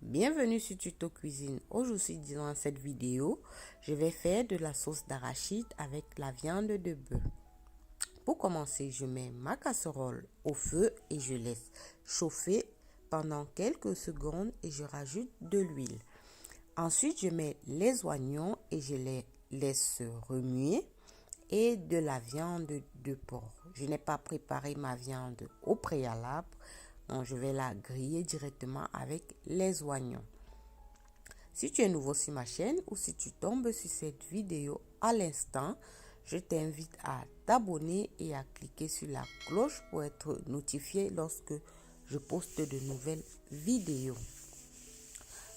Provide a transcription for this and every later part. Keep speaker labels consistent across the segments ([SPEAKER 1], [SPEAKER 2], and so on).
[SPEAKER 1] Bienvenue sur Tuto Cuisine. Aujourd'hui, dans cette vidéo, je vais faire de la sauce d'arachide avec la viande de bœuf. Pour commencer, je mets ma casserole au feu et je laisse chauffer pendant quelques secondes et je rajoute de l'huile. Ensuite, je mets les oignons et je les laisse remuer et de la viande de porc. Je n'ai pas préparé ma viande au préalable, donc je vais la griller directement avec les oignons. Si tu es nouveau sur ma chaîne ou si tu tombes sur cette vidéo à l'instant, je t'invite à t'abonner et à cliquer sur la cloche pour être notifié lorsque je poste de nouvelles vidéos.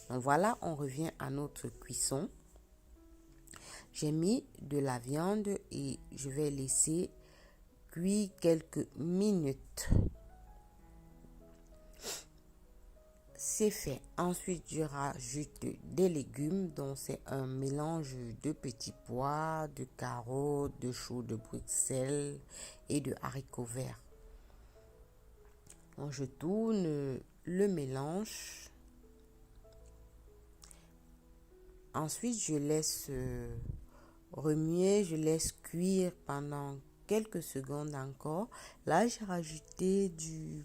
[SPEAKER 1] Donc voilà, on revient à notre cuisson. J'ai mis de la viande et je vais laisser cuire quelques minutes. C'est fait. Ensuite, je rajoute des légumes, donc c'est un mélange de petits pois, de carottes, de choux de Bruxelles et de haricots verts. Donc, je tourne le mélange. Ensuite, je laisse remuer, je laisse cuire pendant quelques secondes encore. Là, j'ai rajouté du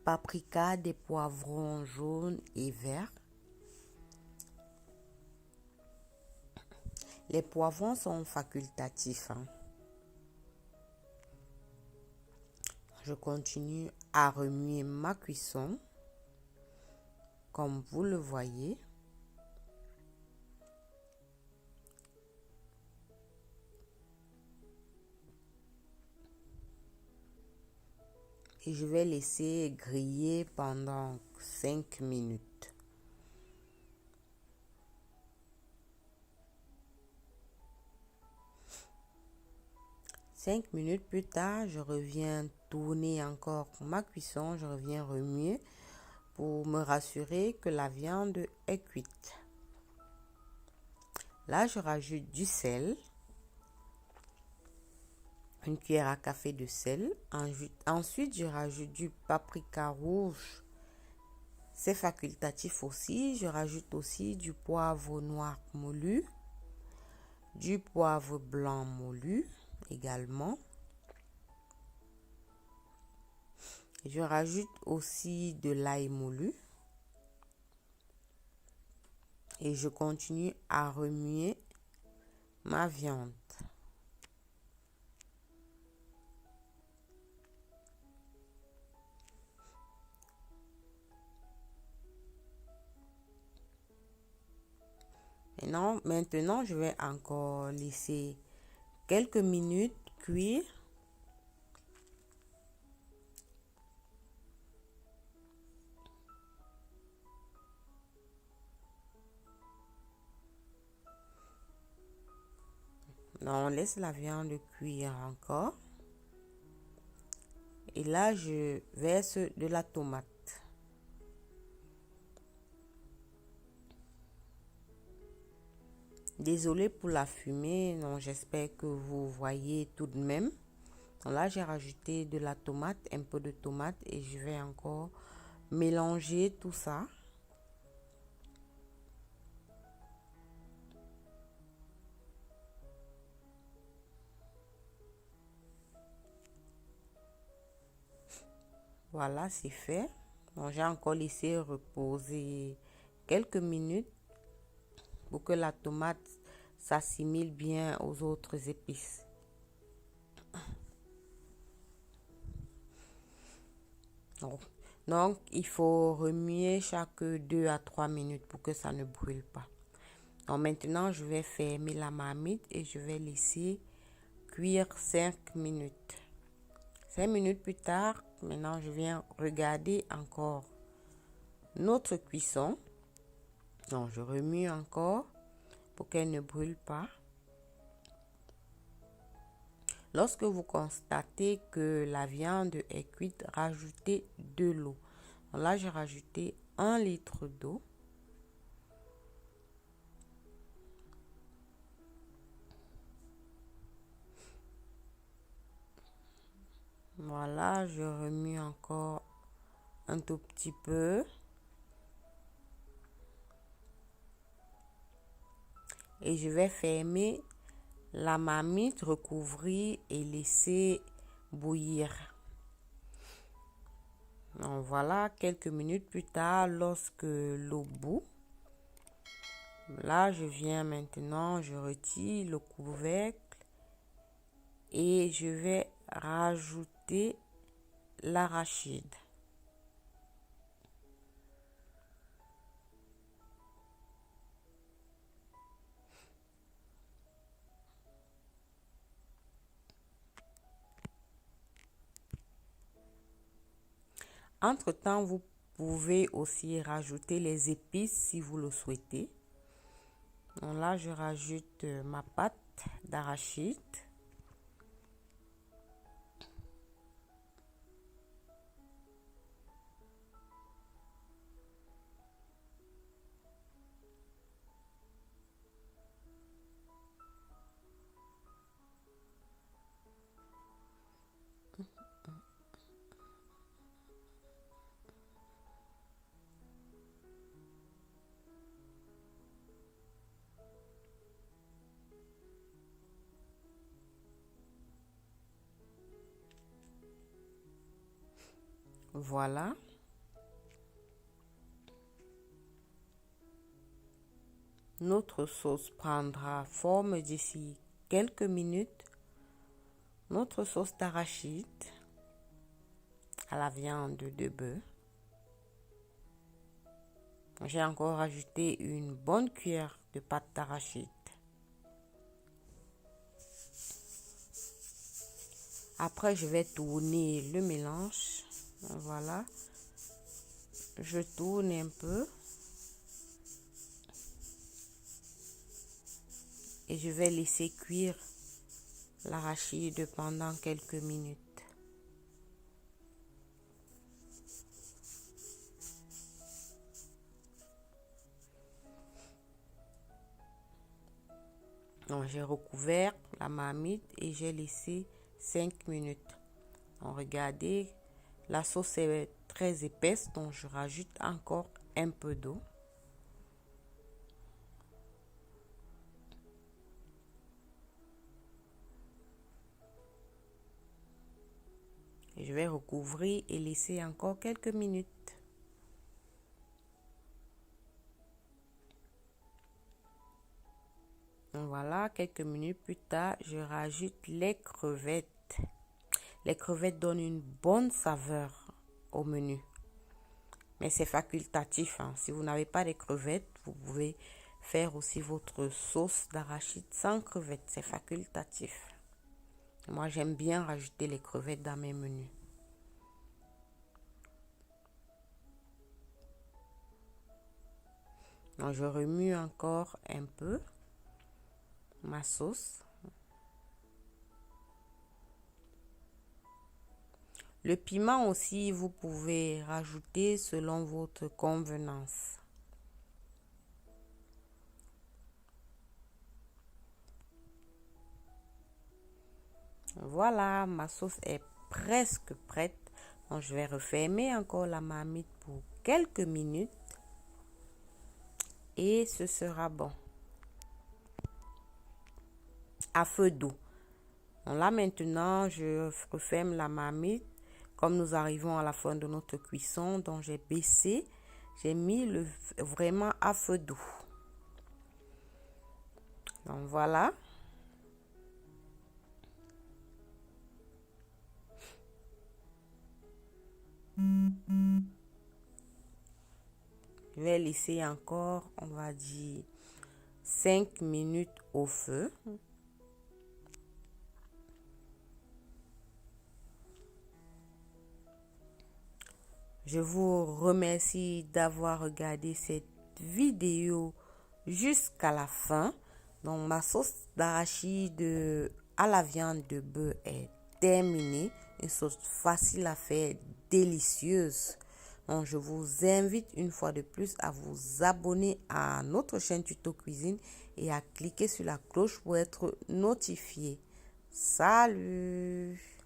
[SPEAKER 1] paprika, des poivrons jaunes et verts. Les poivrons sont facultatifs. Je continue à remuer ma cuisson, comme vous le voyez. Et je vais laisser griller pendant 5 minutes. Cinq minutes plus tard, je reviens tourner encore ma cuisson. Je reviens remuer pour me rassurer que la viande est cuite. Là, je rajoute du sel. Une cuillère à café de sel. Ensuite, je rajoute du paprika rouge. C'est facultatif aussi. Je rajoute aussi du poivre noir moulu, du poivre blanc moulu également. Je rajoute aussi de l'ail moulu. Et je continue à remuer ma viande. Maintenant, je vais encore laisser quelques minutes cuire. Donc, on laisse la viande cuire encore. Et là, je verse de la tomate. Désolée pour la fumée, non, j'espère que vous voyez tout de même. Donc là, j'ai rajouté de la tomate, un peu de tomate et je vais encore mélanger tout ça. Voilà, c'est fait. Donc, j'ai encore laissé reposer quelques minutes pour que la tomate s'assimile bien aux autres épices. Donc, il faut remuer chaque 2 à 3 minutes pour que ça ne brûle pas. Donc, maintenant, je vais fermer la marmite et je vais laisser cuire 5 minutes. 5 minutes plus tard, maintenant, je viens regarder encore notre cuisson. Donc, je remue encore pour qu'elle ne brûle pas. Lorsque vous constatez que la viande est cuite, rajoutez de l'eau. Là, j'ai rajouté 1 litre d'eau. Voilà, je remue encore un tout petit peu. et je vais fermer la marmite, recouvrir et laisser bouillir. Donc voilà, quelques minutes plus tard, lorsque l'eau bout, là je viens maintenant, je retire le couvercle et je vais rajouter l'arachide. Entre-temps, vous pouvez aussi rajouter les épices si vous le souhaitez. Donc là, je rajoute ma pâte d'arachide. Voilà. Notre sauce prendra forme d'ici quelques minutes. Notre sauce d'arachide à la viande de bœuf. J'ai encore rajouté une bonne cuillère de pâte d'arachide. Après, je vais tourner le mélange. Voilà. Je tourne un peu. Et je vais laisser cuire l'arachide pendant quelques minutes. Donc, j'ai recouvert la marmite et j'ai laissé 5 minutes. Donc, regardez, la sauce est très épaisse, donc je rajoute encore un peu d'eau. Et je vais recouvrir et laisser encore quelques minutes. Donc voilà, quelques minutes plus tard, je rajoute les crevettes. Les crevettes donnent une bonne saveur au menu. Mais c'est facultatif, hein. Si vous n'avez pas de crevettes, vous pouvez faire aussi votre sauce d'arachide sans crevettes. C'est facultatif. Moi, j'aime bien rajouter les crevettes dans mes menus. Donc, je remue encore un peu ma sauce. Le piment aussi, vous pouvez rajouter selon votre convenance. Voilà, ma sauce est presque prête. Donc, je vais refermer encore la marmite pour quelques minutes. Et ce sera bon. À feu doux. Donc là, maintenant, je referme la marmite. Comme nous arrivons à la fin de notre cuisson, donc j'ai baissé. J'ai mis vraiment à feu doux. Donc voilà. Je vais laisser encore, on va dire, 5 minutes au feu. Je vous remercie d'avoir regardé cette vidéo jusqu'à la fin. Donc, ma sauce d'arachide à la viande de bœuf est terminée. Une sauce facile à faire, délicieuse. Donc, je vous invite une fois de plus à vous abonner à notre chaîne Tuto Cuisine et à cliquer sur la cloche pour être notifié. Salut!